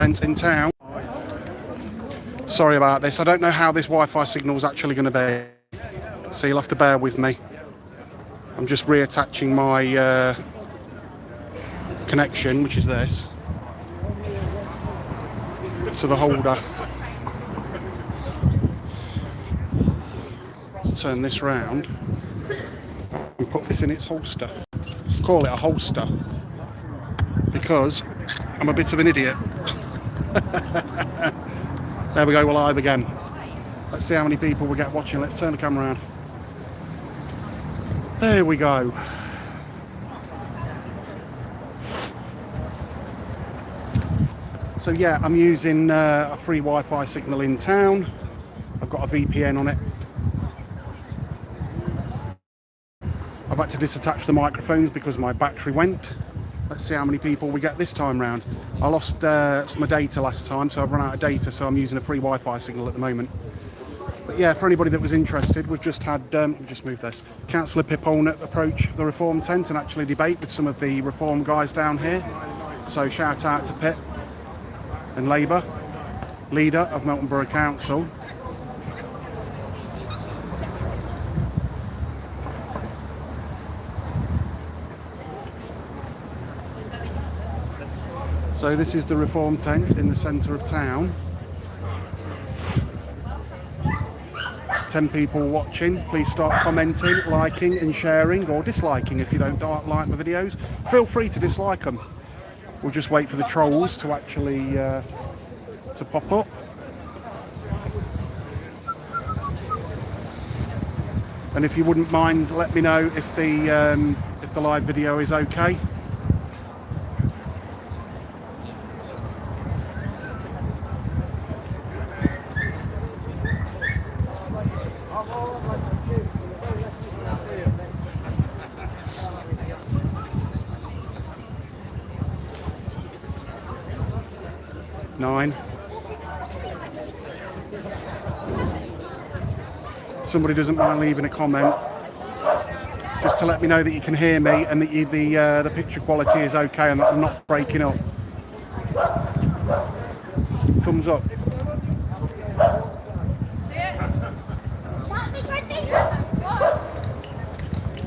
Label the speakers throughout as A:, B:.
A: in town. Sorry about this. I don't know how this Wi-Fi signal is actually going to be, so you'll have to bear with me. I'm just reattaching my connection, which is this, to the holder. Let's turn this round and put this in its holster. Call it a holster because I'm a bit of an idiot. There we go, we're live again. Let's see how many people we get watching. Let's turn the camera around. There we go. So yeah, I'm using a free Wi-Fi signal in town. I've got a VPN on it. I've had to disattach the microphones because my battery went. Let's see how many people we get this time round. I lost my data last time, so I've run out of data, so I'm using a free Wi-Fi signal at the moment. But yeah, for anybody that was interested, we've just had, just move this, Councillor Pip Olnett approach the Reform tent and actually debate with some of the Reform guys down here. So shout out to Pip and Labour, leader of Melton Borough Council. So this is the Reform tent in the centre of town. 10 people watching. Please start commenting, liking and sharing, or disliking if you don't like my videos. Feel free to dislike them. We'll just wait for the trolls to actually to pop up. And if you wouldn't mind, let me know if the live video is okay. Nine. Somebody doesn't mind leaving a comment just to let me know that you can hear me and that the picture quality is okay and that I'm not breaking up. Thumbs up.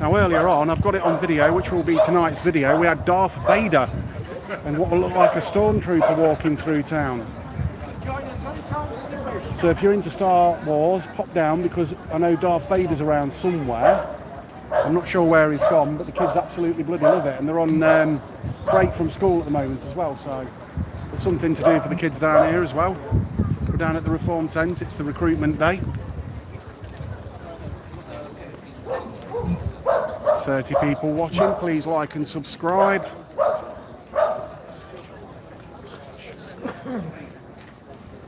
A: Now earlier on, I've got it on video, which will be tonight's video, we had Darth Vader and what will look like a stormtrooper walking through town. So if you're into Star Wars, pop down because I know Darth Vader's around somewhere. I'm not sure where he's gone, but the kids absolutely bloody love it, and they're on break from school at the moment as well, so there's something to do for the kids down here as well. We're down at the Reform tent, it's the recruitment day. 30 people watching, please like and subscribe.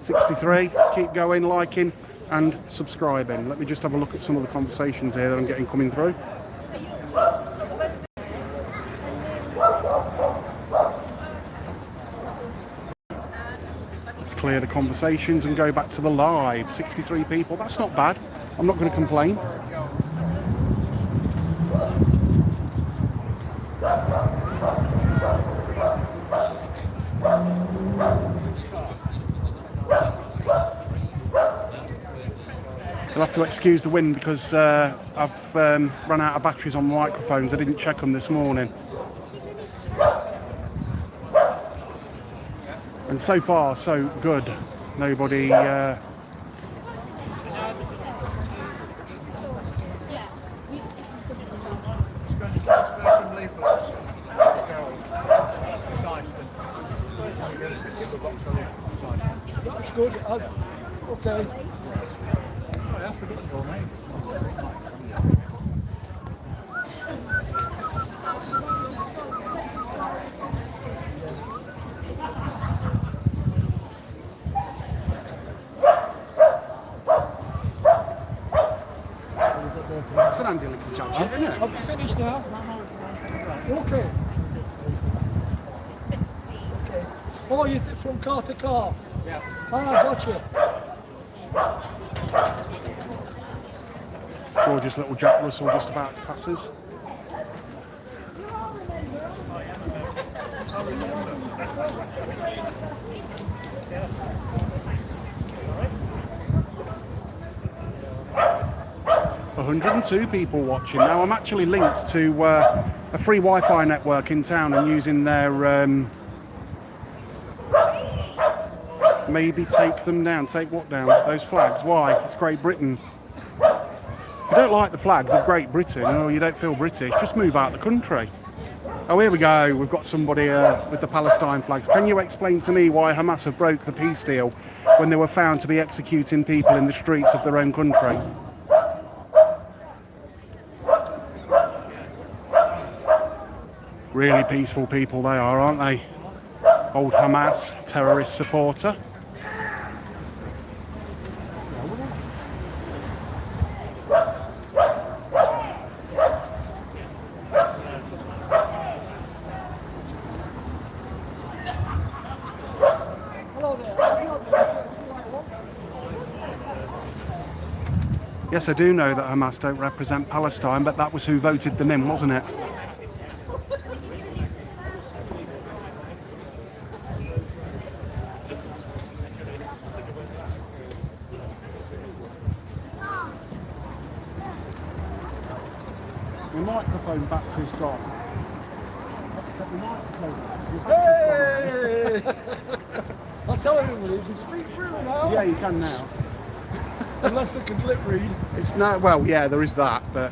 A: 63, keep going, liking and subscribing. Let me just have a look at some of the conversations here that I'm getting coming through. Let's clear the conversations and go back to the live. 63 people, that's not bad. I'm not going to complain. You'll have to excuse the wind because I've run out of batteries on the microphones. I didn't check them this morning. And so far, so good. Nobody...
B: That's good. Okay.
A: It's an handy little jacket, isn't it?
B: Have you finished now? Okay. Oh, you did from car to car? Yeah. Ah, gotcha.
A: Gorgeous little Jack Russell just about to pass us. 102 people watching now. I'm actually linked to a free Wi-Fi network in town and using their maybe take them down. Take what down? Those flags. Why? It's Great Britain. If you don't like the flags of Great Britain or you don't feel British, just move out of the country. Oh, here we go. We've got somebody with the Palestine flags. Can you explain to me why Hamas have broke the peace deal when they were found to be executing people in the streets of their own country? Really peaceful people they are, aren't they? Old Hamas terrorist supporter. Yes, I do know that Hamas don't represent Palestine, but that was who voted them in, wasn't it? The microphone battery's gone. Take the microphone battery's
B: Hey! I'll tell everybody, you can speak through now.
A: Yeah, you can now.
B: Unless they can lip read.
A: It's no, well, yeah, there is that, but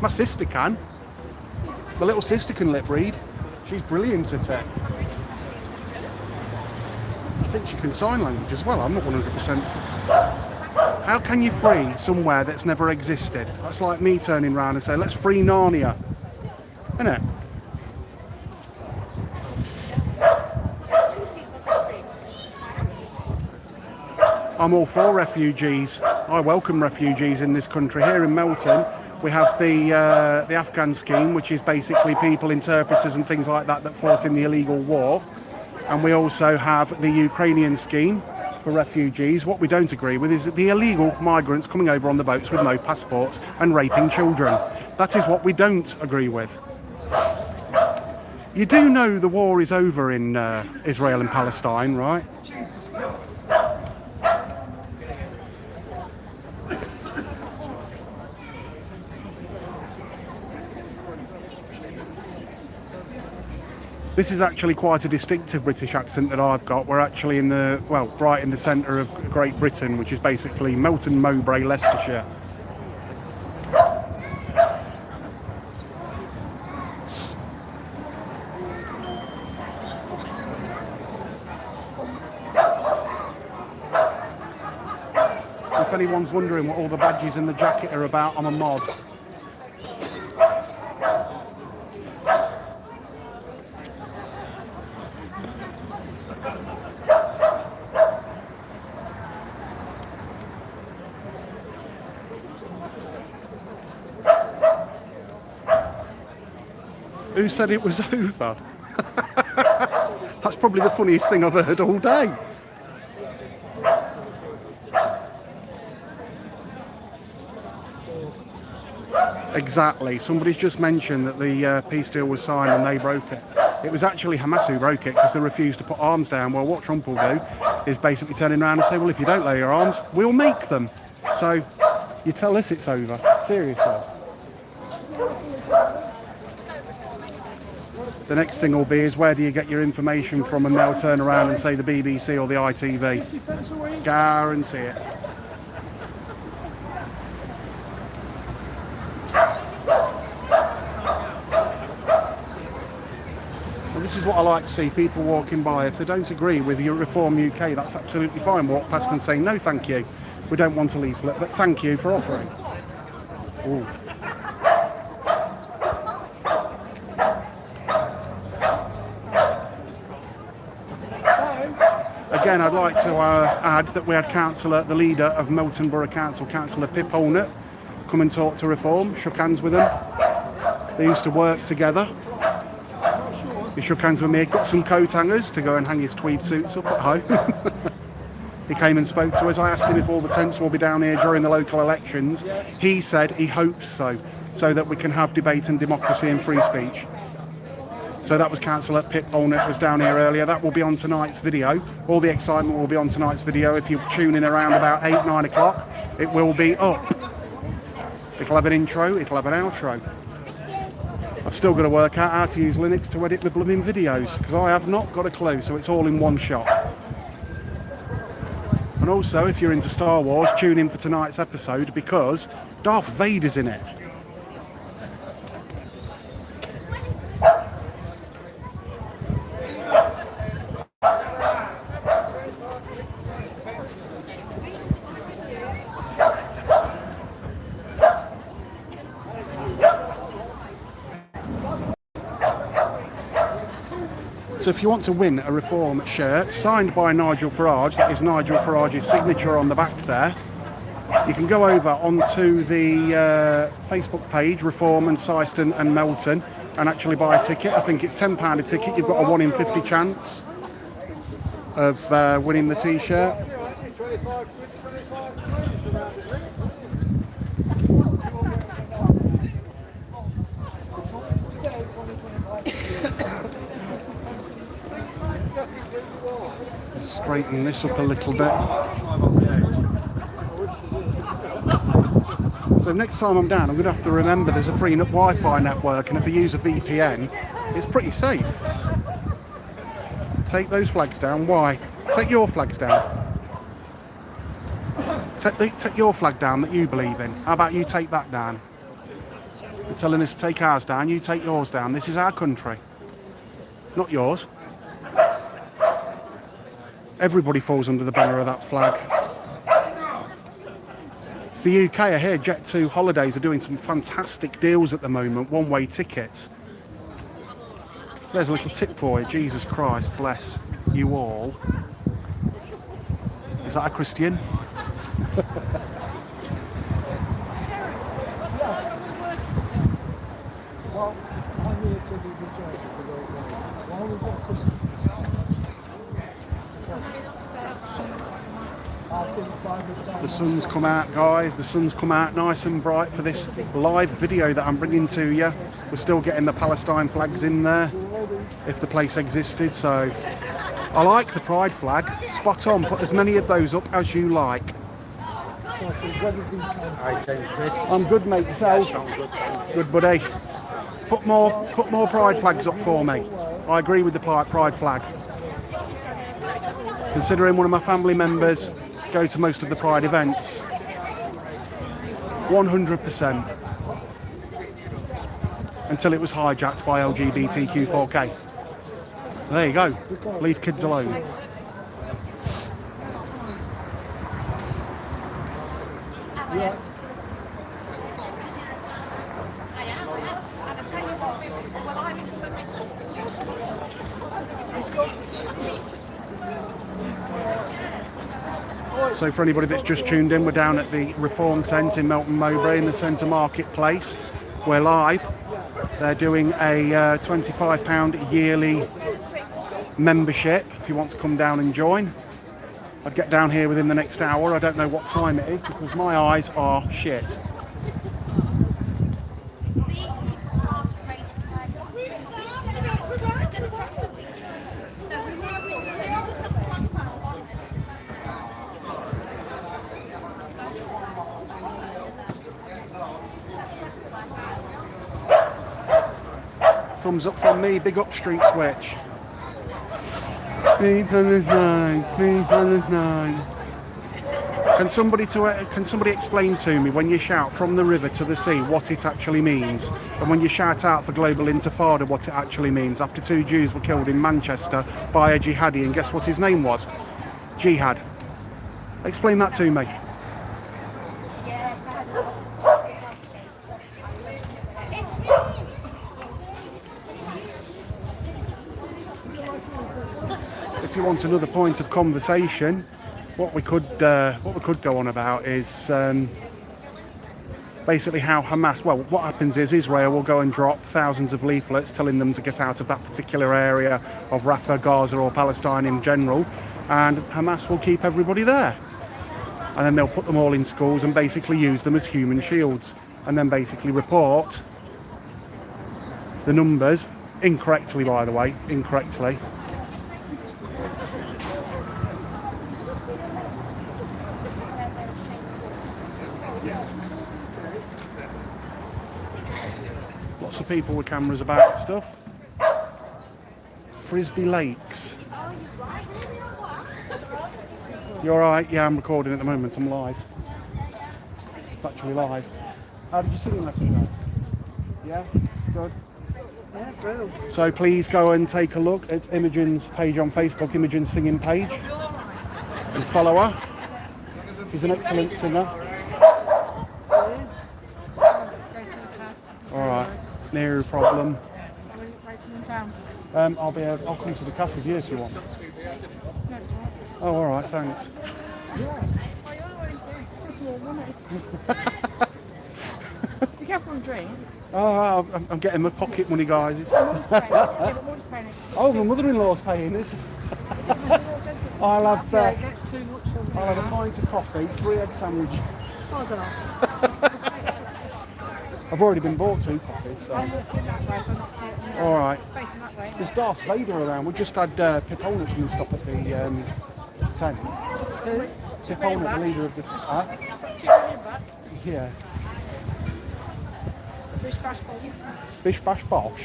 A: my sister can. My little sister can lip read. She's brilliant at it. I think she can sign language as well. I'm not 100%. How can you free somewhere that's never existed? That's like me turning around and saying, let's free Narnia. Isn't it? I'm all for refugees. I welcome refugees in this country. Here in Melton, we have the Afghan scheme, which is basically people, interpreters and things like that fought in the illegal war. And we also have the Ukrainian scheme for refugees. What we don't agree with is the illegal migrants coming over on the boats with no passports and raping children. That is what we don't agree with. You do know the war is over in Israel and Palestine, right? This is actually quite a distinctive British accent that I've got. We're actually in the, well, right in the centre of Great Britain, which is basically Melton Mowbray, Leicestershire. If anyone's wondering what all the badges in the jacket are about, I'm a mod. Who said it was over? That's probably the funniest thing I've heard all day. Exactly. Somebody's just mentioned that the peace deal was signed and they broke it. It was actually Hamas who broke it because they refused to put arms down. Well, what Trump will do is basically turning around and say, well, if you don't lower your arms, we'll make them. So you tell us it's over. Seriously. The next thing will be is where do you get your information from, and they'll turn around and say the BBC or the ITV. Guarantee it. And this is what I like to see, people walking by. If they don't agree with your Reform UK, that's absolutely fine. Walk past and say, no thank you, we don't want a leaflet, but thank you for offering. Ooh. Again, I'd like to add that we had the leader of Melton Borough Council, Councillor Pip Holnett, come and talk to Reform, shook hands with them. They used to work together. He shook hands with me, got some coat hangers to go and hang his tweed suits up at home. He came and spoke to us. I asked him if all the tents will be down here during the local elections. He said he hopes so that we can have debate and democracy and free speech. So that was Councillor Pip Holnett was down here earlier. That will be on tonight's video. All the excitement will be on tonight's video. If you tune in around about 8, 9 o'clock, it will be up. It'll have an intro, it'll have an outro. I've still got to work out how to use Linux to edit the blooming videos, because I have not got a clue, so it's all in one shot. And also, if you're into Star Wars, tune in for tonight's episode, because Darth Vader's in it. So if you want to win a Reform shirt signed by Nigel Farage, that is Nigel Farage's signature on the back there, you can go over onto the Facebook page, Reform and Syston and Melton, and actually buy a ticket. I think it's £10 a ticket. You've got a 1 in 50 chance of winning the t-shirt. Straighten this up a little bit. So next time I'm down, I'm going to have to remember there's a free Wi-Fi network, and if I use a VPN, it's pretty safe. Take those flags down. Why? Take your flags down. Take your flag down that you believe in. How about you take that down? You're telling us to take ours down, you take yours down. This is our country, not yours. Everybody falls under the banner of that flag. It's the UK. I hear Jet2 Holidays are doing some fantastic deals at the moment, one-way tickets. So there's a little tip for you. Jesus Christ, bless you all. Is that a Christian?
B: Well, I'm here to be the judge of the right way. Why we've got Christians?
A: The sun's come out, guys. The sun's come out nice and bright for this live video that I'm bringing to you. We're still getting the Palestine flags in there, if the place existed. So I like the pride flag. Spot on. Put as many of those up as you like. I'm good, mate. Yourself? Good, buddy. Put more pride flags up for me. I agree with the pride flag. Considering one of my family members go to most of the pride events. 100%. Until it was hijacked by LGBTQ4K. There you go. Leave kids alone.
B: Yeah.
A: So for anybody that's just tuned in, we're down at the Reform tent in Melton Mowbray in the Centre Marketplace. We're live. They're doing a £25 yearly membership if you want to come down and join. I'd get down here within the next hour. I don't know what time it is because my eyes are shit. Thumbs up from me, big up streetswitch. 309. Can somebody explain to me when you shout from the river to the sea what it actually means? And when you shout out for global intifada what it actually means? After 2 Jews were killed in Manchester by a jihadi, and guess what his name was? Jihad. Explain that to me. If you want another point of conversation, what we could go on about is basically how Hamas. Well, what happens is Israel will go and drop thousands of leaflets telling them to get out of that particular area of Rafah, Gaza, or Palestine in general, and Hamas will keep everybody there, and then they'll put them all in schools and basically use them as human shields, and then basically report the numbers incorrectly, by the way, incorrectly. lots of people with cameras about and stuff. Frisbee Lakes. You alright? Yeah, I'm recording at the moment. I'm live. It's actually live. How did you sing lesson go? Yeah? Good?
C: Yeah, bro.
A: So please go and take a look at Imogen's page on Facebook, Imogen's singing page, and follow her. She's an excellent singer. Alright, no problem. I'll come to the cafe with you if you want. Oh, alright, thanks.
C: You get one drink.
A: Oh, I'm getting my pocket money, guys. Oh, my mother-in-law's paying this. I'll have
C: Yeah, it gets too much sometimes.
A: I'll have a pint of coffee, 3 egg sandwich.
C: Sod off.
A: I've already been bought 2 coffees. So.
C: I'm walking that way, so I'm not getting
A: All right.
C: It's facing that way.
A: There's Darth Vader around. We just had Pip Holnett come and stop at the tent.
C: Who?
A: Pip Holnett, the leader of the...
C: back.
A: Yeah.
C: Bish bash ball.
A: Bish bash bosh.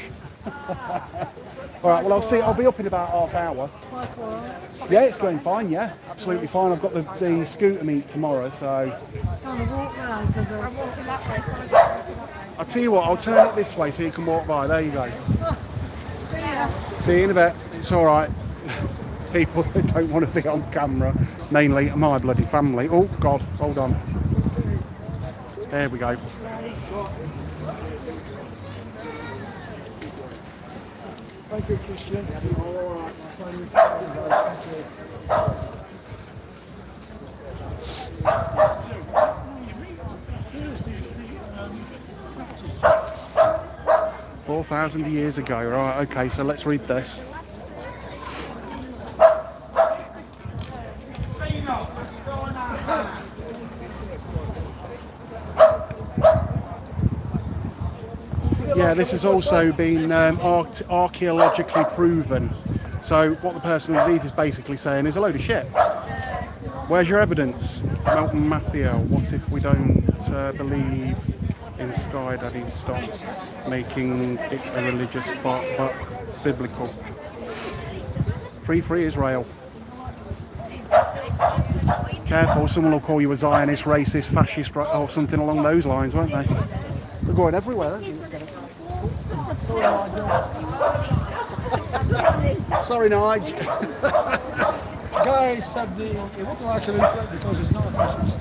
A: All right, well, I'll be up in about half hour.
C: Like what?
A: Yeah, it's going fine, yeah. Absolutely fine. I've got the scooter meet tomorrow, so...
C: Kind of walk round because I'm walking that way, so I don't walk that way.
A: I'll tell you what, I'll turn it this way so you can walk by. There you go.
C: See ya.
A: See you in a bit. It's all right. People that don't want to be on camera, mainly my bloody family. Oh, God, hold on. There we go. Thank you, Christian. All right, my friend. 4,000 years ago. Right, okay, so let's read this. Yeah, this has also been archaeologically proven. So what the person underneath is basically saying is a load of shit. Where's your evidence? Melton Matthew, what if we don't believe in Sky Daddy? Stop making it a religious but biblical. Free Israel. Careful, someone will call you a Zionist, racist, fascist, or something along those lines, won't they? They're going everywhere. Sorry, Nige.
B: Guy said he wouldn't like to read it because he's not a fascist.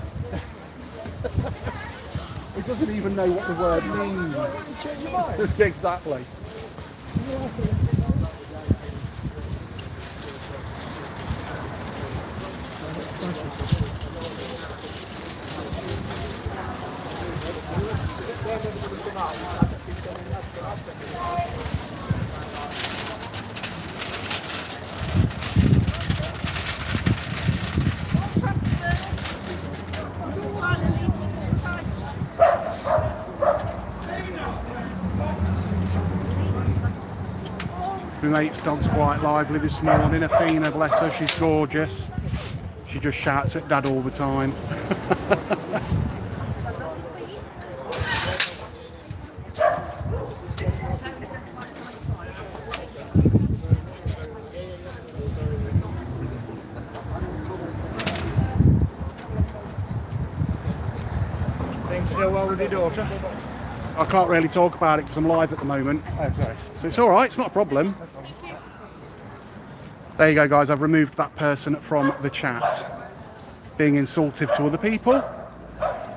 A: He doesn't even know what the word means.
B: You change your mind.
A: Exactly. My mate's dog's quite lively this morning. Athena, bless her, she's gorgeous. She just shouts at Dad all the time.
B: Things go well with your daughter?
A: I can't really talk about it because I'm live at the moment.
B: Okay.
A: So it's all right, it's not a problem. There you go, guys. I've removed that person from the chat. Being insultive to other people.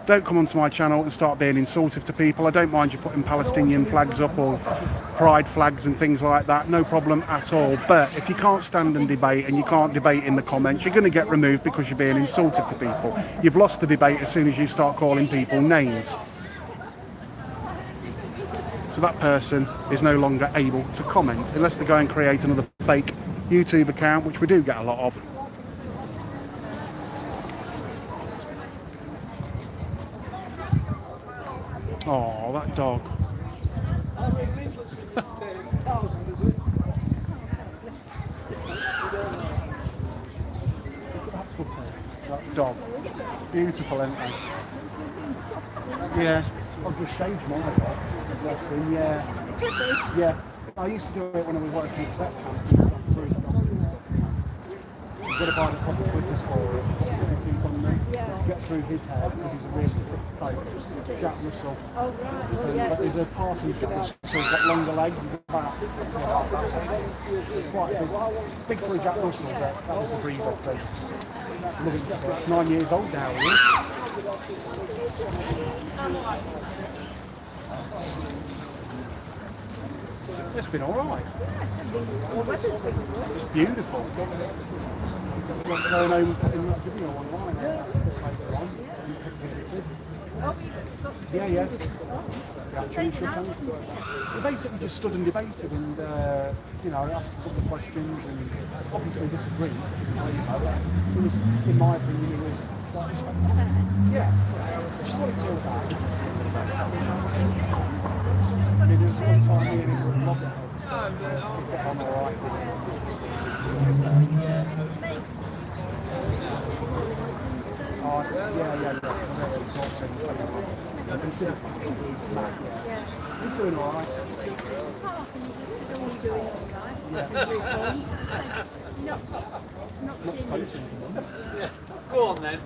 A: Don't come onto my channel and start being insultive to people. I don't mind you putting Palestinian flags up or pride flags and things like that. No problem at all. But if you can't stand and debate and you can't debate in the comments, you're going to get removed because you're being insultive to people. You've lost the debate as soon as you start calling people names. So that person is no longer able to comment unless they go and create another fake YouTube account, which we do get a lot of. Oh, that dog. That dog. Beautiful, isn't it? Yeah. I've just shaved mine. Bless him, yeah.
C: Clippers.
A: Yeah. I used to do it when I was working at vet camp and stuff, through the dogs and stuff. You've got to buy the proper clippers for him. It's on me to get through his hair because he's a really thick coat. Jack Russell.
C: Oh, right. Oh,
A: But
C: yes.
A: there's a Parson Jack Russell, so he's got longer legs. He's about, let's say, half that big. So it's quite big for a Jack Russell, but that was the breed of them. Loving it. 9 years old now, he is. It's been alright.
C: The weather's been good.
A: It's beautiful. Going home and putting that video online later on. You could visit it.
C: Oh, you got
A: Yeah, yeah.
C: so say that I wasn't here.
A: We basically just stood and debated and, you know, asked a couple of questions and obviously disagreed. It was, in my opinion, it was quite respectful. Yeah, which is what it's all about. I mean, there was one time me and him were in loggerheads, but we get on all right.
C: Mates.
A: Oh, yeah. Really talk to him. I consider him.
C: Yeah.
A: He's doing all right.
C: So park and you just said, oh, what are you doing all night? Reformed. Not
A: Not
C: seeing
A: spoken
C: you.
A: to him.
D: Go on then.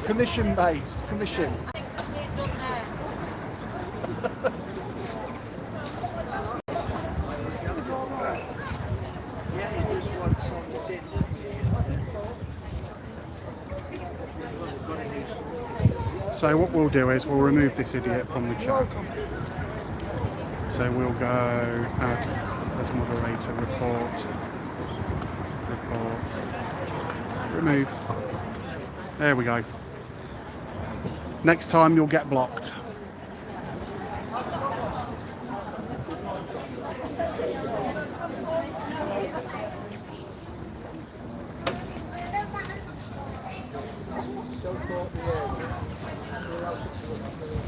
A: Commission based. Commission. So what we'll do is we'll remove this idiot from the chat. So we'll go add as moderator, report, remove. There we go. Next time you'll get blocked.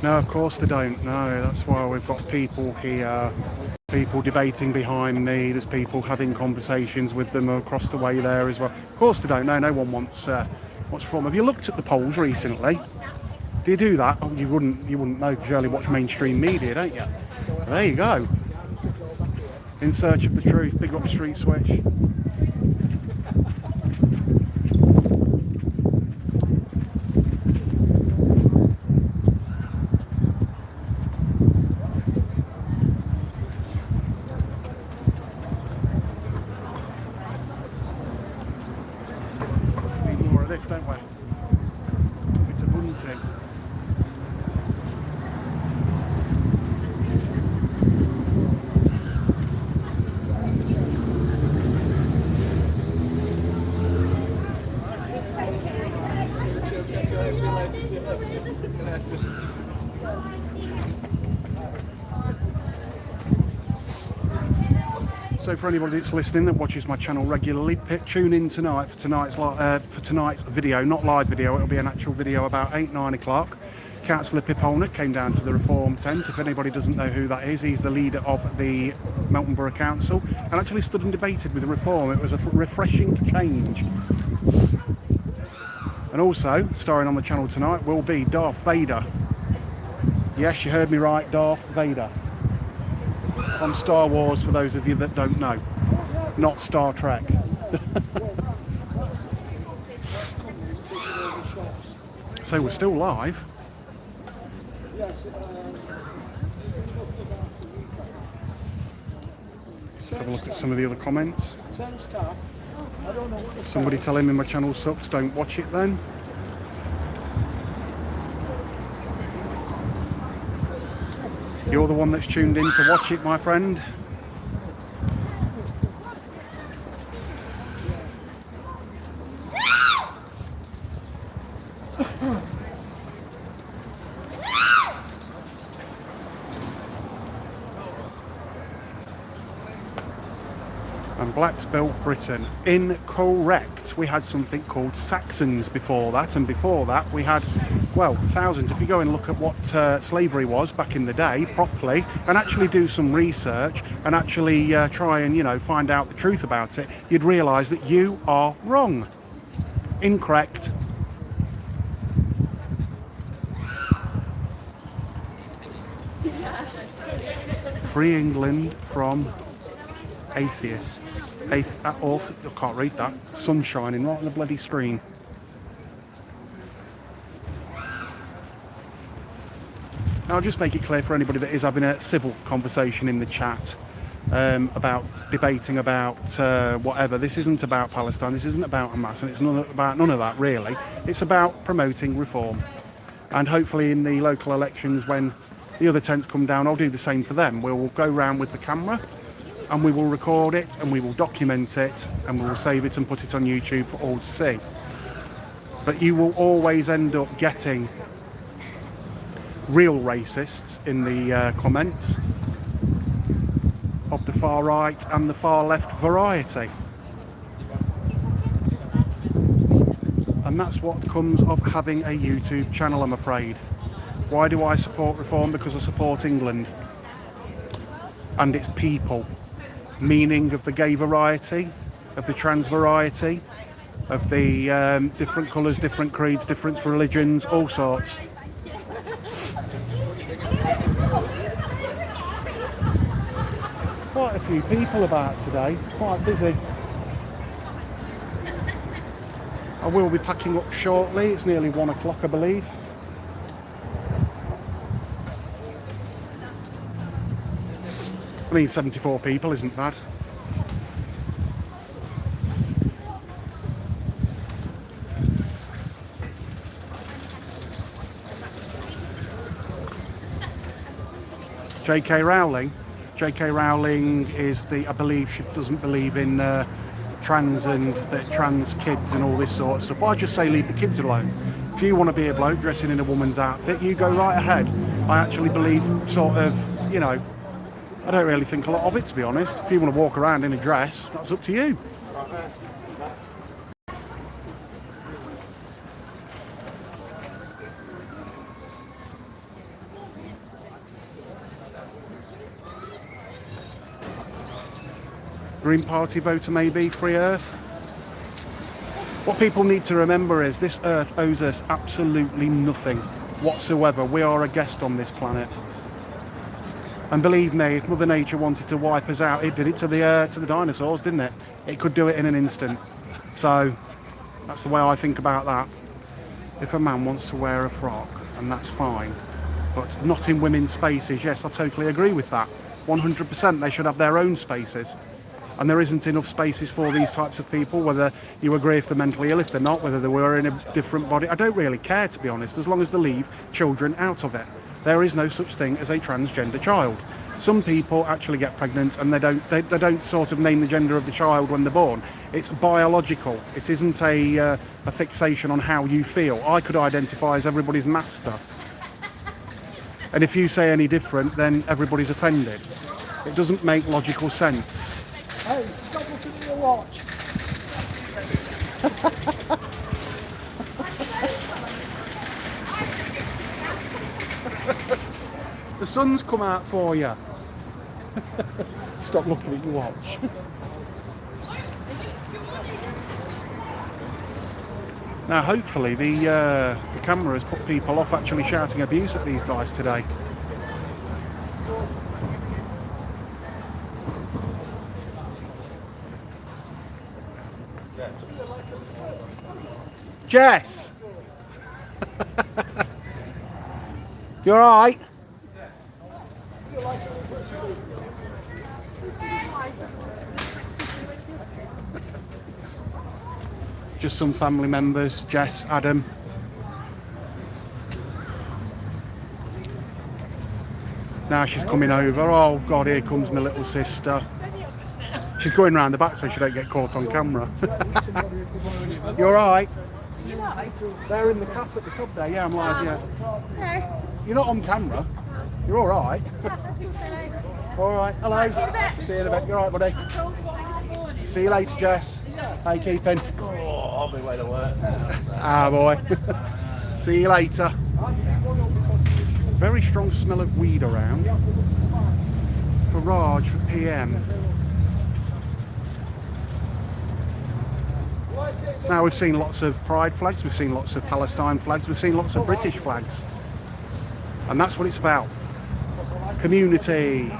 A: No, of course they don't. No, that's why we've got people here, people debating behind me. There's people having conversations with them across the way there as well. Of course they don't. No one wants what's from. Have you looked at the polls recently? Do you do that? Oh, you wouldn't know because you only watch mainstream media, don't you? There you go. In search of the truth. Big up Street Switch. Don't we? It's a bunting. So for anybody that's listening that watches my channel regularly, tune in tonight for tonight's video, not live video. It'll be an actual video about 8-9 o'clock. Councillor Pip Holnett came down to the Reform tent. If anybody doesn't know who that is, he's the leader of the Melton Borough Council and actually stood and debated with the Reform. It was a refreshing change. And also, starring on the channel tonight will be Darth Vader. Yes, you heard me right, Darth Vader. From Star Wars, for those of you that don't know. Not Star Trek. So we're still live. Let's have a look at some of the other comments. Somebody telling me my channel sucks, don't watch it then. You're the one that's tuned in to watch it, my friend. And blacks built Britain. Incorrect. We had something called Saxons before that, and before that we had, well, thousands. If you go and look at what slavery was back in the day properly and actually do some research and actually try and, you know, find out the truth about it, you'd realise that you are wrong. Incorrect. Free England from atheists. I can't read that. Sun shining right on the bloody screen. Now, I'll just make it clear for anybody that is having a civil conversation in the chat about debating about whatever. This isn't about Palestine. This isn't about Hamas, and it's about none of that really. It's about promoting reform, and hopefully in the local elections when the other tents come down, I'll do the same for them. We'll go round with the camera and we will record it and we will document it and we will save it and put it on YouTube for all to see. But you will always end up getting real racists in the comments of the far right and the far left variety. And that's what comes of having a YouTube channel, I'm afraid. Why do I support reform? Because I support England and its people. Meaning of the gay variety, of the trans variety, of the different colours, different creeds, different religions, all sorts. Quite a few people about today. It's quite busy. I will be packing up shortly. It's nearly 1 o'clock, I believe. I mean, 74 people isn't bad. J.K. Rowling. J.K. Rowling is I believe she doesn't believe in trans and trans kids and all this sort of stuff. I just say leave the kids alone. If you want to be a bloke dressing in a woman's outfit, you go right ahead. I actually believe sort of, you know, I don't really think a lot of it, to be honest. If you want to walk around in a dress, that's up to you. Green Party voter maybe, Free Earth. What people need to remember is this Earth owes us absolutely nothing whatsoever. We are a guest on this planet. And believe me, if Mother Nature wanted to wipe us out, it did it to the dinosaurs, didn't it? It could do it in an instant. So that's the way I think about that. If a man wants to wear a frock, and that's fine, but not in women's spaces, yes, I totally agree with that. 100%, they should have their own spaces. And there isn't enough spaces for these types of people, whether you agree if they're mentally ill, if they're not, whether they were in a different body. I don't really care, to be honest, as long as they leave children out of it. There is no such thing as a transgender child. Some people actually get pregnant and they don't sort of name the gender of the child when they're born. It's biological. It isn't a fixation on how you feel. I could identify as everybody's master. And if you say any different, then everybody's offended. It doesn't make logical sense.
B: Hey, stop looking at your watch.
A: The sun's come out for you. Stop looking at your watch. Now, hopefully, the camera has put people off actually shouting abuse at these guys today. Jess! You alright? Just some family members, Jess, Adam. Now she's coming over. Oh God, here comes my little sister. She's going round the back so she don't get caught on camera. You alright? They're in the cafe at the top there. Yeah, I'm live, yeah. You're not on camera. You're alright. Alright, hello. See you in a bit. You're alright, buddy. See you later, Jess. How you keeping?
D: I'll be way to work.
A: Ah, boy. See you later. Very strong smell of weed around. For Raj, for PM. Now, we've seen lots of pride flags, we've seen lots of Palestine flags, we've seen lots of British flags. And that's what it's about. Community.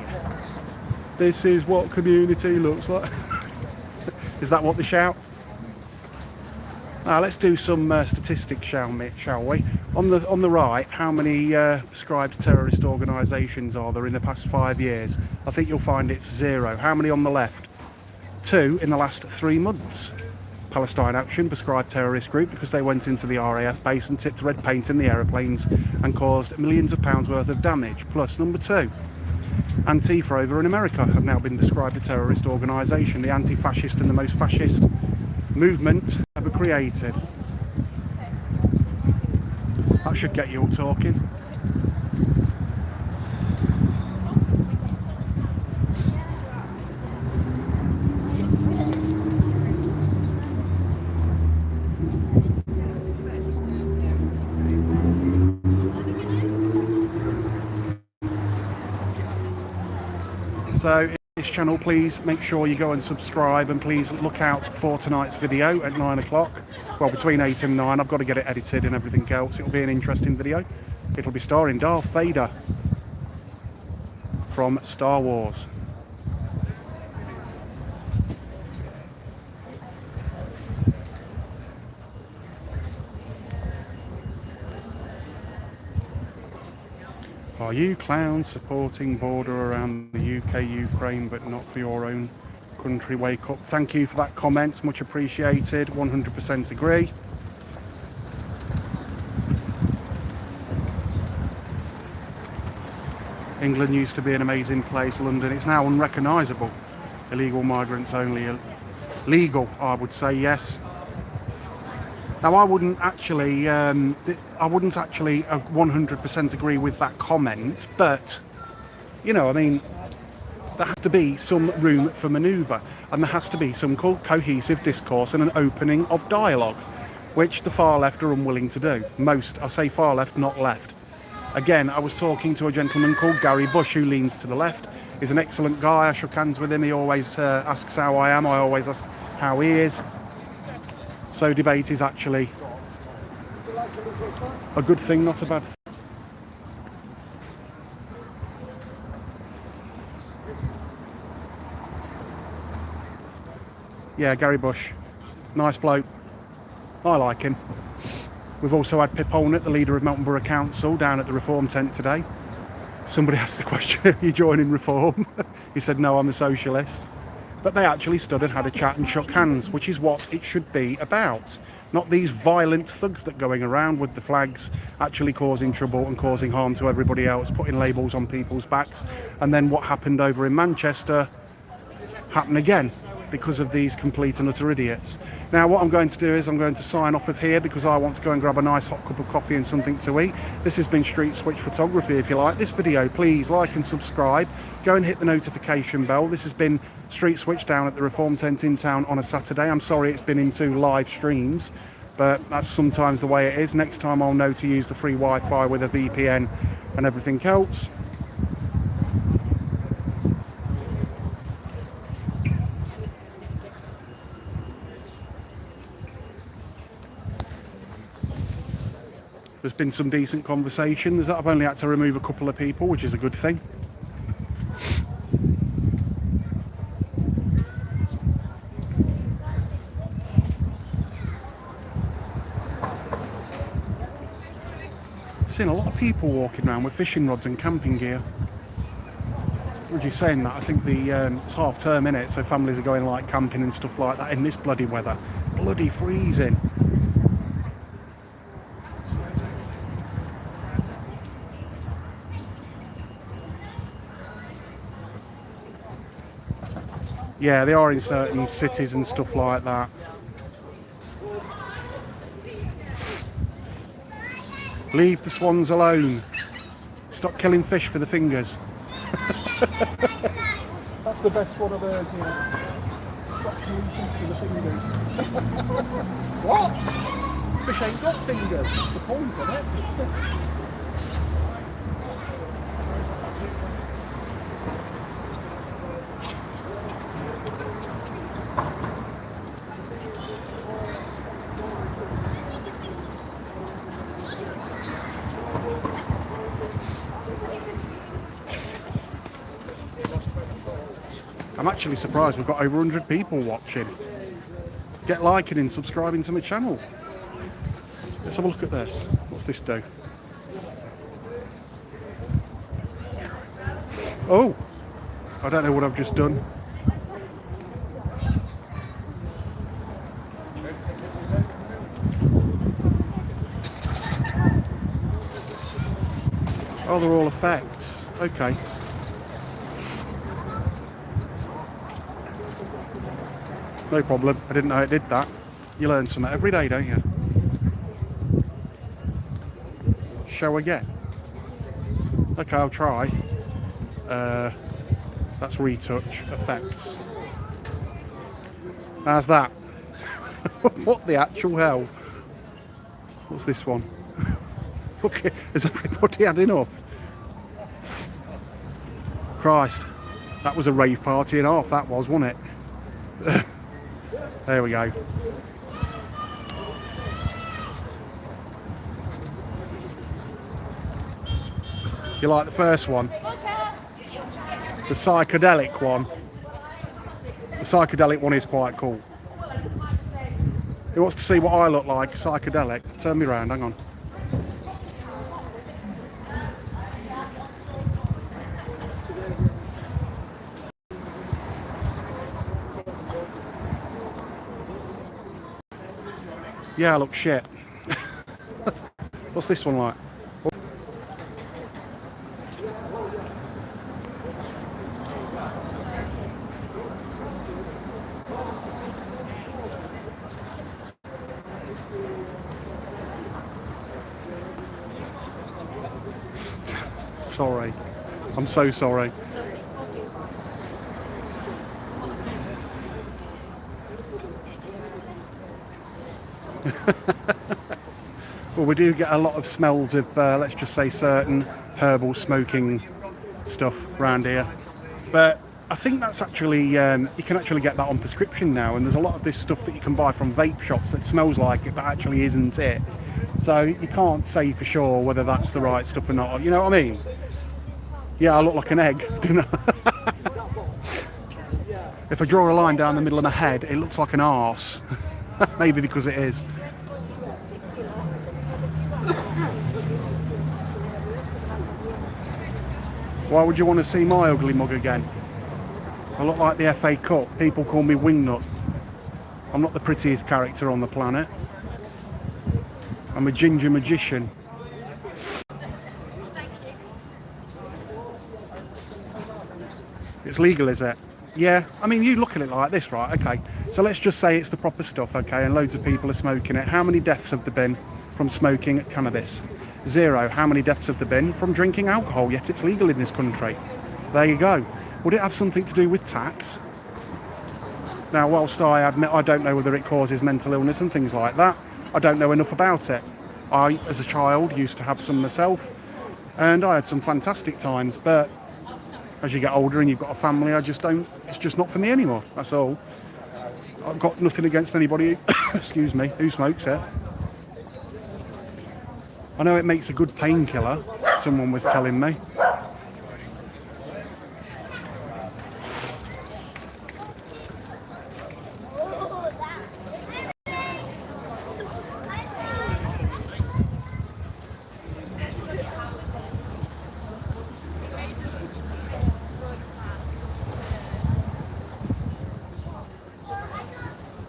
A: This is what community looks like. Is that what they shout? Now let's do some statistics, shall we? On the right, how many prescribed terrorist organisations are there in the past 5 years? I think you'll find it's 0. How many on the left? 2 in the last 3 months. Palestine Action, prescribed terrorist group, because they went into the RAF base and tipped red paint in the aeroplanes and caused millions of pounds worth of damage. Plus, number 2, Antifa over in America have now been described a terrorist organisation, the anti-fascist and the most fascist movement ever created. That should get you all talking. So this channel, please make sure you go and subscribe, and please look out for tonight's video at 9 o'clock. Well, between 8 and 9. I've got to get it edited and everything else. It'll be an interesting video. It'll be starring Darth Vader from Star Wars. Are you clowns supporting border around the UK, Ukraine, but not for your own country? Wake up. Thank you for that comment. Much appreciated. 100% agree. England used to be an amazing place. London, it's now unrecognisable. Illegal migrants only. Legal, I would say, yes. Now, I wouldn't actually 100% agree with that comment, but, you know, I mean, there has to be some room for manoeuvre, and there has to be some cohesive discourse and an opening of dialogue, which the far left are unwilling to do. Most, I say far left, not left. Again, I was talking to a gentleman called Gary Bush, who leans to the left. He's an excellent guy. I shook hands with him. He always asks how I am. I always ask how he is. So debate is actually a good thing, not a bad thing. Yeah, Gary Bush. Nice bloke. I like him. We've also had Pip Holnett, the leader of Melton Borough Council, down at the Reform tent today. Somebody asked the question, are you joining Reform? He said, no, I'm a socialist. But they actually stood and had a chat and shook hands, which is what it should be about. Not these violent thugs that are going around with the flags, actually causing trouble and causing harm to everybody else, putting labels on people's backs. And then what happened over in Manchester happened again because of these complete and utter idiots. Now, what I'm going to do is I'm going to sign off of here because I want to go and grab a nice hot cup of coffee and something to eat. This has been Street Switch Photography. If you like this video, please like and subscribe. Go and hit the notification bell. This has been Street Switch down at the Reform tent in town on a Saturday. I'm sorry it's been in 2 live streams, but that's sometimes the way it is. Next time I'll know to use the free Wi-Fi with a VPN and everything else. There's been some decent conversations. I've only had to remove a couple of people, which is a good thing. Seen a lot of people walking around with fishing rods and camping gear. What are you saying that? I think it's half term, innit? So families are going like camping and stuff like that in this bloody weather. Bloody freezing. Yeah, they are in certain cities and stuff like that. Leave the swans alone. Stop killing fish for the fingers. That's the best one I've heard here. Stop killing fish for the fingers. What? Fish ain't got fingers. That's the point of it. I'm actually surprised we've got over 100 people watching. Get liking and subscribing to my channel. Let's have a look at this. What's this do? Oh, I don't know what I've just done. Oh, they're all effects. Okay. No problem. I didn't know it did that. You learn something every day, don't you? Show again. Okay, I'll try. That's retouch effects. How's that? What the actual hell? What's this one? Okay, has everybody had enough? Christ, that was a rave party and a half, that was, wasn't it? There we go. You like the first one? The psychedelic one. The psychedelic one is quite cool. Who wants to see what I look like? Psychedelic. Turn me around, hang on. Yeah, I look shit. What's this one like? Sorry. I'm so sorry. Well, we do get a lot of smells of, let's just say, certain herbal smoking stuff around here. But I think that's actually, you can actually get that on prescription now. And there's a lot of this stuff that you can buy from vape shops that smells like it, but actually isn't it. So you can't say for sure whether that's the right stuff or not. You know what I mean? Yeah, I look like an egg, don't I? If I draw a line down the middle of my head, it looks like an arse. Maybe because it is. Why would you want to see my ugly mug again? I look like the FA Cup. People call me Wingnut. I'm not the prettiest character on the planet. I'm a ginger magician. It's legal, is it? Yeah, I mean, you look at it like this, right? Okay, so let's just say it's the proper stuff, okay, and loads of people are smoking it. How many deaths have there been from smoking cannabis? 0. How many deaths have there been from drinking alcohol? Yet it's legal in this country. There you go. Would it have something to do with tax? Now, whilst I admit I don't know whether it causes mental illness and things like that, I don't know enough about it. I, as a child, used to have some myself, and I had some fantastic times, but as you get older and you've got a family, I just don't, it's just not for me anymore, that's all. I've got nothing against anybody, excuse me, who smokes it. I know it makes a good painkiller, someone was telling me.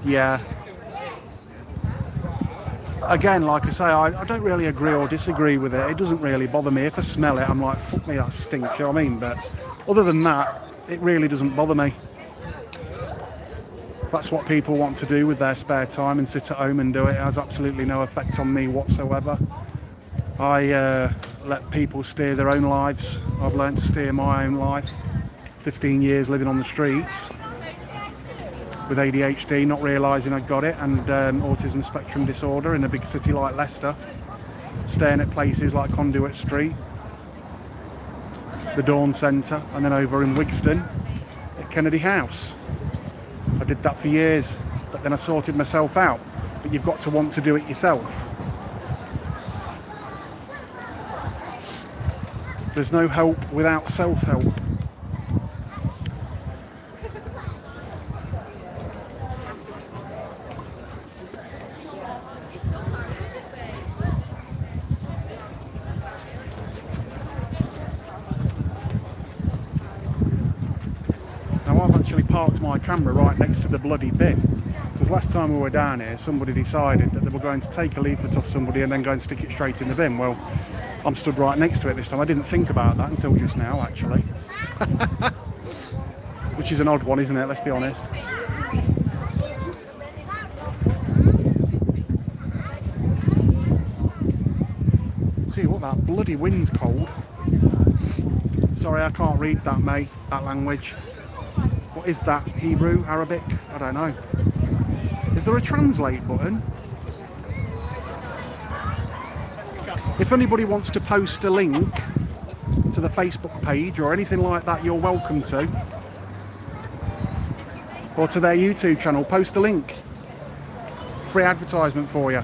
A: Yeah. Again, like I say, I don't really agree or disagree with it. It doesn't really bother me. If I smell it, I'm like, fuck me, that stinks, you know what I mean? But other than that, it really doesn't bother me. If that's what people want to do with their spare time and sit at home and do it, it has absolutely no effect on me whatsoever. I let people steer their own lives. I've learned to steer my own life. 15 years living on the streets with ADHD, not realising I'd got it, and autism spectrum disorder in a big city like Leicester, staying at places like Conduit Street, the Dawn Centre, and then over in Wigston at Kennedy House. I did that for years, but then I sorted myself out. But you've got to want to do it yourself. There's no help without self-help. parked my camera right next to the bloody bin. Because last time we were down here, somebody decided that they were going to take a leaflet off somebody and then go and stick it straight in the bin. Well, I'm stood right next to it this time. I didn't think about that until just now, actually. Which is an odd one, isn't it? Let's be honest. See what, that bloody wind's cold. Sorry, I can't read that, mate, that language. What is that? Hebrew? Arabic? I don't know. Is there a translate button? If anybody wants to post a link to the Facebook page or anything like that, you're welcome to. Or to their YouTube channel, post a link. Free advertisement for you.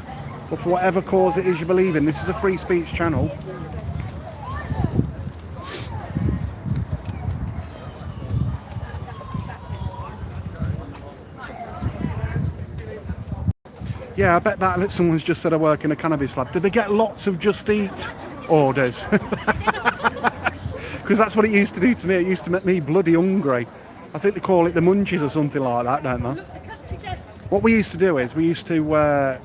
A: Or for whatever cause it is you believe in. This is a free speech channel. Yeah, I bet that someone's just said I work in a cannabis lab. Did they get lots of Just Eat orders? Because that's what it used to do to me. It used to make me bloody hungry. I think they call it the munchies or something like that, don't they? What we used to do is we used to go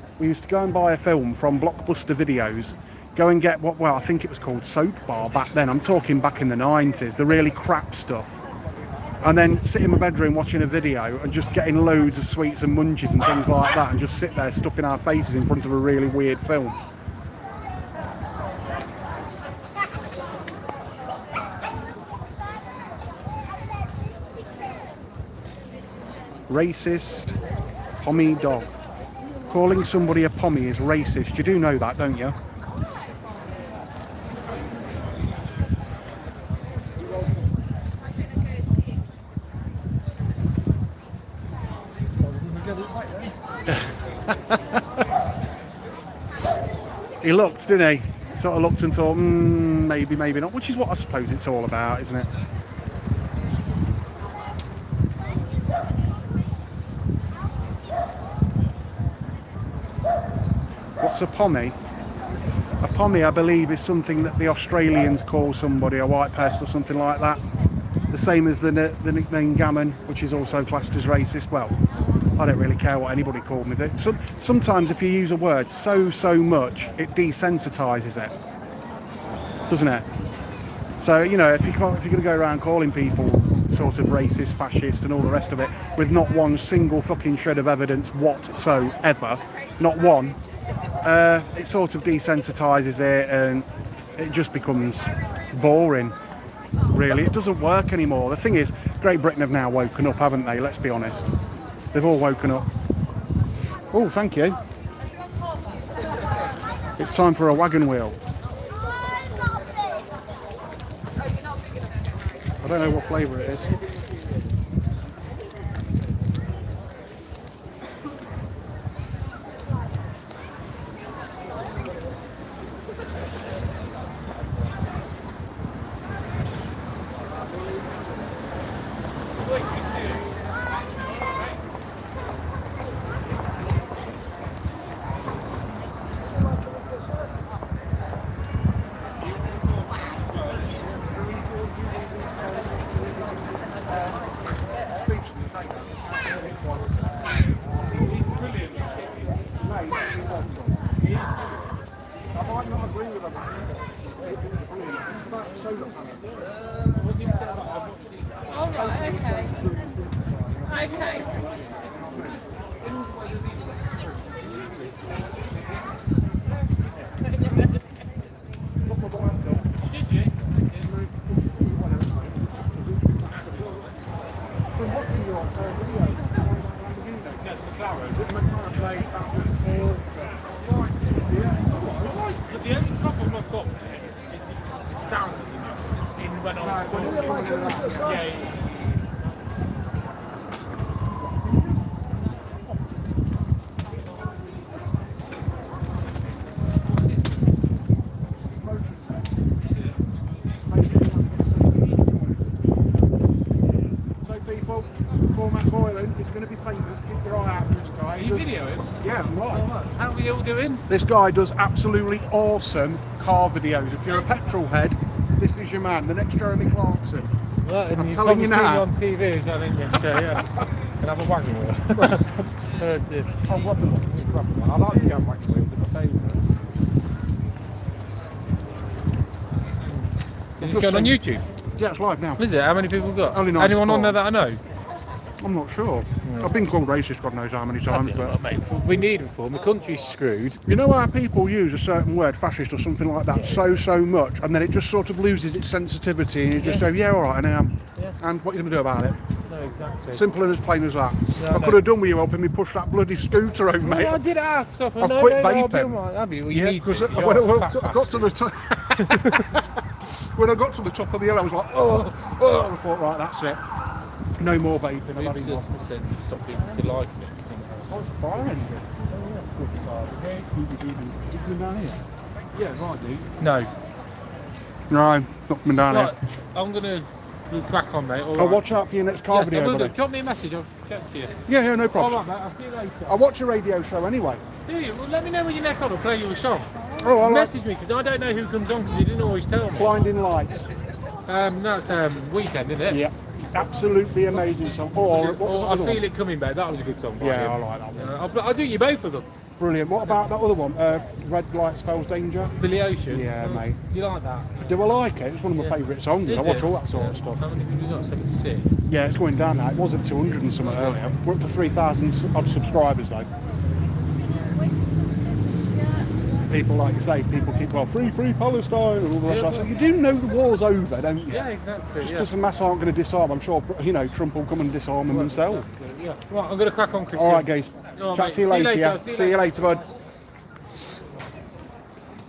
A: and buy a film from Blockbuster Videos, go and get I think it was called Soap Bar back then. I'm talking back in the 90s, the really crap stuff. And then sit in my bedroom watching a video and just getting loads of sweets and munchies and things like that, and just sit there stuffing our faces in front of a really weird film. Racist pommy dog. Calling somebody a pommy is racist. You do know that, don't you? He looked, didn't he? He sort of looked and thought, maybe, maybe not, which is what I suppose it's all about, isn't it? What's a pommy? A pommy, I believe, is something that the Australians call somebody, a white person or something like that. The same as the nickname gammon, which is also classed as racist. Well, I don't really care what anybody called me. Sometimes if you use a word so much, it desensitises it, doesn't it? So, you know, if you're going to go around calling people sort of racist, fascist and all the rest of it with not one single fucking shred of evidence whatsoever, not one, it sort of desensitises it and it just becomes boring, really. It doesn't work anymore. The thing is, Great Britain have now woken up, haven't they? Let's be honest. They've all woken up. Oh, thank you. It's time for a wagon wheel. I don't know what flavour it is. This guy does absolutely awesome car videos. If you're a petrol head, this is your man, the next Jeremy Clarkson.
E: Well, and
A: I'm
E: you've
A: telling you
E: probably seen
A: now.
E: me on TV as well, haven't you? So yeah. Can I have a wagon wheel? Oh dear. I'll grab the one. Grab the one. I like the jam wagon wheels, they're my favourite. Is this going on YouTube?
A: Yeah, it's live now.
E: Is it? How many people got?
A: Only
E: Anyone
A: 94.
E: on there that I know?
A: I'm not sure. I've been called racist God knows how many times, but
E: Mate, we need them for. My country's screwed.
A: you know how people use a certain word, fascist or something like that, so much, and then it just sort of loses its sensitivity, and you just go, yeah, all right, I am.
E: Yeah.
A: And what are you going to do about it?
E: No, exactly.
A: Simple and as plain as that.
E: Yeah,
A: I could have done with you helping me push that bloody scooter home, mate.
E: Yeah, I did ask stuff.
A: I've quit vaping.
E: Have you? Well, you
A: Yeah,
E: need
A: because
E: to.
A: when
E: You're
A: I
E: a fat
A: got to the top, when I got to the top of the hill, I was like, oh, I thought, right, that's it. No more vaping. I've had enough.
E: Stop people to liking it.
A: Oh, it's fine. Yeah, right, dude.
E: No.
A: No, not coming down
E: Right,
A: here.
E: I'm gonna crack on, mate. All
A: I'll
E: right.
A: watch out for your next car
E: Yes, I
A: video,
E: will do.
A: buddy.
E: Drop me a message. I'll check to you.
A: Yeah, no
E: All
A: problem.
E: right, mate. I'll see you later.
A: I watch a radio show anyway.
E: Do you? Well, let me know when you're next on. I'll play you a song.
A: Oh, I like
E: Message me because I don't know who comes on because he didn't always tell me.
A: Blinding Lights.
E: That's Weekend, isn't it?
A: Yeah, absolutely amazing song. Or what was the
E: I
A: other
E: Feel
A: one?
E: It Coming Back. That was a good song. by
A: Yeah,
E: him.
A: I like that one.
E: I'll do you both of them.
A: Brilliant. What about that other one? Red Light Spells Danger.
E: Billy Ocean.
A: Yeah,
E: Oh,
A: mate.
E: Do you like that?
A: Do I like it? It's one of my favourite songs.
E: Is
A: I watch
E: it?
A: all that sort of stuff.
E: How many people you got? 76.
A: Yeah, it's going down now. It was at 200 and something earlier. We're up to 3,000 odd subscribers though. People, like you say, people keep, well, free Palestine and all the rest of that. So you do know the war's over, don't you?
E: Yeah, exactly.
A: Just because the mass aren't going to disarm, I'm sure, you know, Trump will come and disarm them himself.
E: Yeah. Right, I'm going to crack on, Chris.
A: All right, guys.
E: All right,
A: Chat
E: mate.
A: to you later, yeah?
E: See you
A: See you later, bud.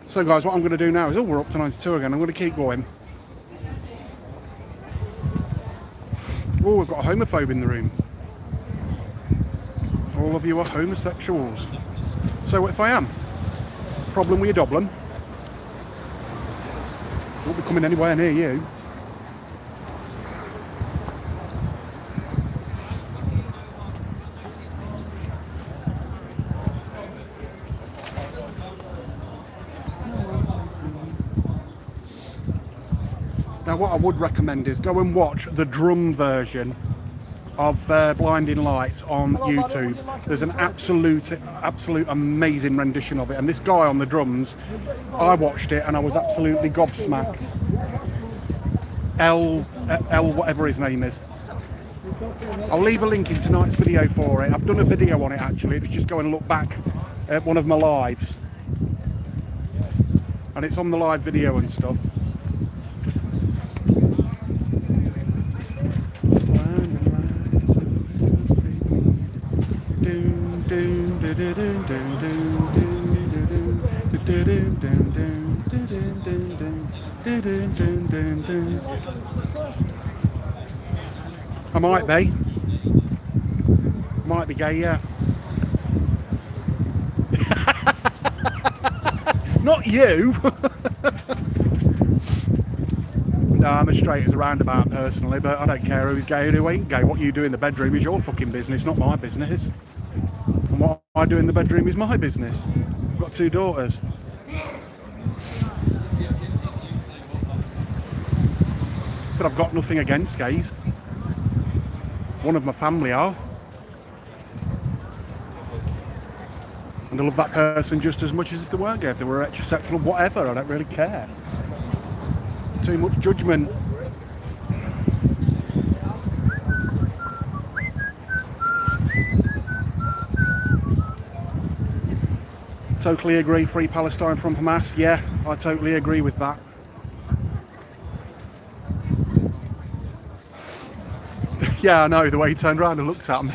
A: So, guys, what I'm going to do now is, we're up to 92 again. I'm going to keep going. Oh, we've got a homophobe in the room. All of you are homosexuals. So, what if I am? Problem with your Dublin. Won't be coming anywhere near you. Now, what I would recommend is go and watch the drum version of Blinding Lights on YouTube. There's an absolute amazing rendition of it, and this guy on the drums, I watched it and I was absolutely gobsmacked. L whatever his name is. I'll leave a link in tonight's video for it. I've done a video on it actually, if you just go and look back at one of my lives, and it's on the live video and stuff. I might be. Might be gay, yeah. Not you! No, I'm as straight as a roundabout personally, but I don't care who's gay and who ain't gay. What you do in the bedroom is your fucking business, not my business. And what I do in the bedroom is my business. I've got 2 daughters. But I've got nothing against gays. One of my family are. And I love that person just as much as if they weren't gay, if they were heterosexual, whatever, I don't really care. Too much judgment. Totally agree, free Palestine from Hamas. Yeah, I totally agree with that. Yeah, I know, the way he turned around and looked at me.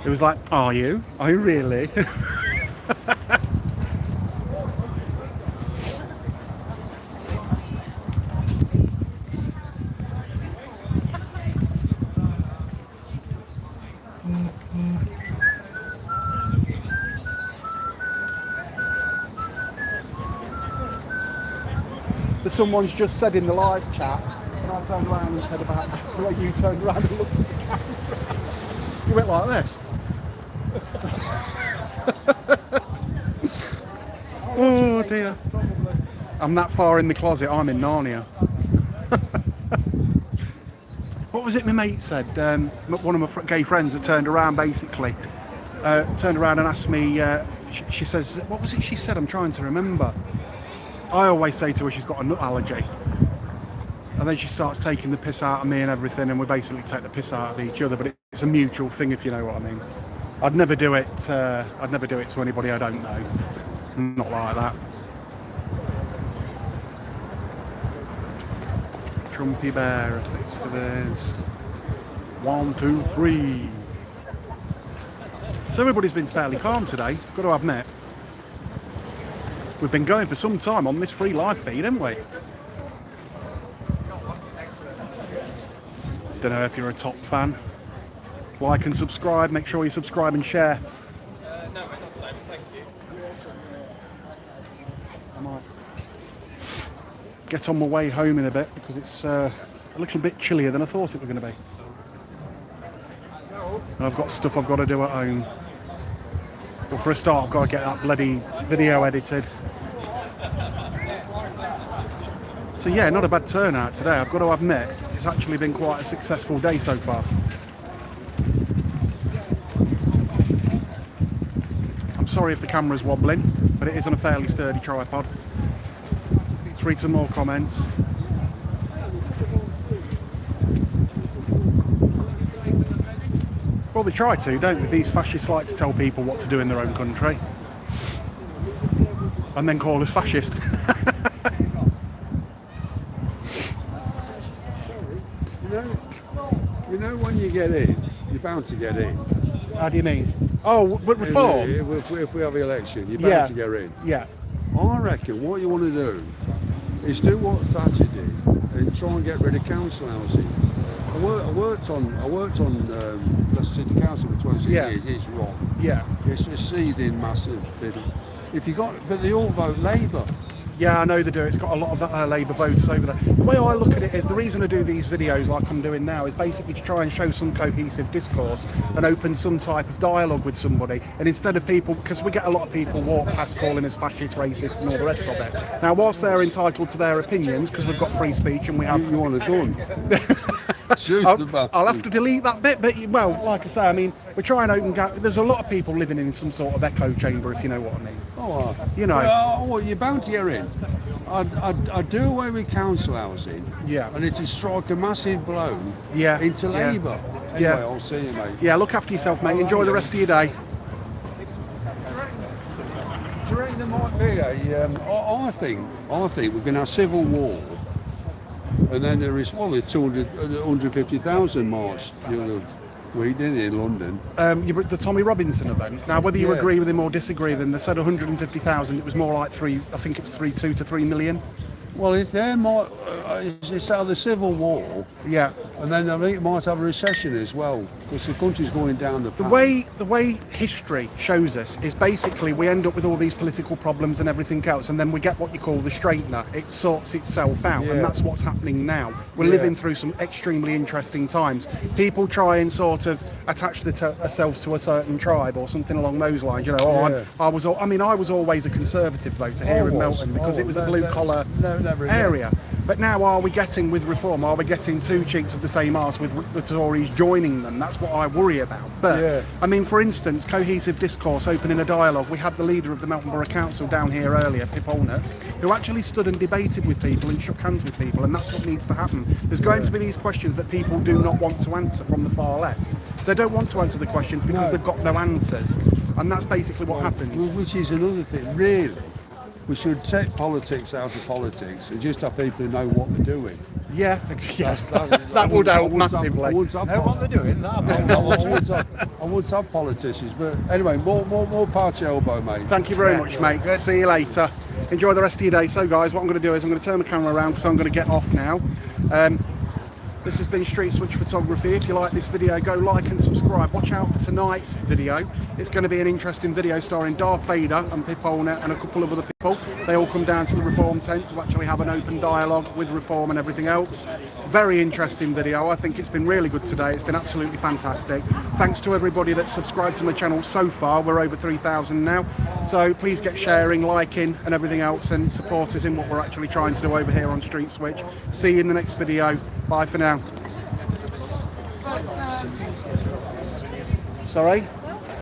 A: It was like, are you? Are you really? Someone's just said in the live chat, and I turned around and said about the way you turned around and looked at the camera. You went like this. Oh dear. I'm that far in the closet, I'm in Narnia. What was it my mate said? One of my gay friends that turned around basically, turned around and asked me, she says, what was it she said? I'm trying to remember. I always say to her she's got a nut allergy. And then she starts taking the piss out of me and everything, and we basically take the piss out of each other, but it's a mutual thing, if you know what I mean. I'd never do it to anybody I don't know. Not like that. Trumpy bear, thanks for this. 1, 2, 3. So everybody's been fairly calm today, got to admit. We've been going for some time on this free live feed, haven't we? Don't know if you're a top fan. Like and subscribe, make sure you subscribe and share.
D: No, not today, thank you.
A: I might get on my way home in a bit because it's a little bit chillier than I thought it was going to be. And I've got stuff I've got to do at home. But for a start, I've got to get that bloody video edited. So yeah, not a bad turnout today, I've got to admit. It's actually been quite a successful day so far. I'm sorry if the camera's wobbling, but it is on a fairly sturdy tripod. Let's read some more comments. Well, they try to, don't they? These fascists like to tell people what to do in their own country. And then call us fascist.
F: You know when you get in, you're bound to get in.
A: How do you mean? Oh, but reform?
F: If we have the election, you're bound to get in.
A: Yeah.
F: I reckon what you want to do is do what Thatcher did and try and get rid of council housing. I worked on the city council for 26 years. It's wrong.
A: Yeah.
F: It's a seething massive fiddle. But they all vote Labour.
A: Yeah, I know they do. It's got a lot of Labour votes over there. The way I look at it is the reason I do these videos like I'm doing now is basically to try and show some cohesive discourse and open some type of dialogue with somebody. And instead of people, because we get a lot of people walk past calling us fascist, racist and all the rest of it. Now, whilst they're entitled to their opinions, because we've got free speech and we have...
F: You want a gun?
A: I'll have to delete that bit, but well, like I say, I mean, we're trying to open gap. There's a lot of people living in some sort of echo chamber, if you know what I mean.
F: Oh,
A: you know.
F: Well, you're bound to get in. I'd do away with council housing.
A: Yeah.
F: And it'd strike a massive blow.
A: Yeah.
F: Into Labour. Anyway, I'll see you, mate.
A: Yeah, look after yourself, mate. Enjoy the rest of your day.
F: Do you reckon there might be I think we're going to have civil war. And then there is, the 150,000 march the other week, didn't it, in London?
A: The Tommy Robinson event. Now, whether you agree with him or disagree with him, they said 150,000. It was more like 3.2 to 3 million.
F: Well, if they might, it's out of the civil war.
A: Yeah.
F: And then they might have a recession as well, because the country's going down the path.
A: The way history shows us is basically we end up with all these political problems and everything else, and then we get what you call the straightener. It sorts itself out, and that's what's happening now. We're living through some extremely interesting times. People try and sort of attach themselves to a certain tribe or something along those lines. You know, I was always a Conservative voter here in Melton because it was a blue collar area. But now, are we getting, with reform, are we getting two cheeks of the same arse with the Tories joining them? That's what I worry about. But, I mean, for instance, cohesive discourse, opening a dialogue. We had the leader of the Melton Borough Council down here earlier, Pip Olnett, who actually stood and debated with people and shook hands with people, and that's what needs to happen. There's going to be these questions that people do not want to answer from the far left. They don't want to answer the questions because they've got no answers. And that's basically what happens.
F: Which is another thing, really. We should take politics out of politics and just have people who know what they're doing.
A: Yeah, that would help massively.
F: I would have
E: what they're doing.
F: I would have politicians, but anyway, more party elbow, mate.
A: Thank you very much, mate. Good. See you later. Enjoy the rest of your day. So, guys, what I'm going to do is I'm going to turn the camera around because I'm going to get off now. This has been Street Switch Photography. If you like this video, go like and subscribe. Watch out for tonight's video. It's going to be an interesting video starring Darth Vader and Pip Olnett and a couple of other people. They all come down to the Reform tent to actually have an open dialogue with Reform and everything else. Very interesting video. I think it's been really good today. It's been absolutely fantastic. Thanks to everybody that's subscribed to my channel so far. We're over 3,000 now. So please get sharing, liking and everything else and support us in what we're actually trying to do over here on Street Switch. See you in the next video. Bye for now. Sorry?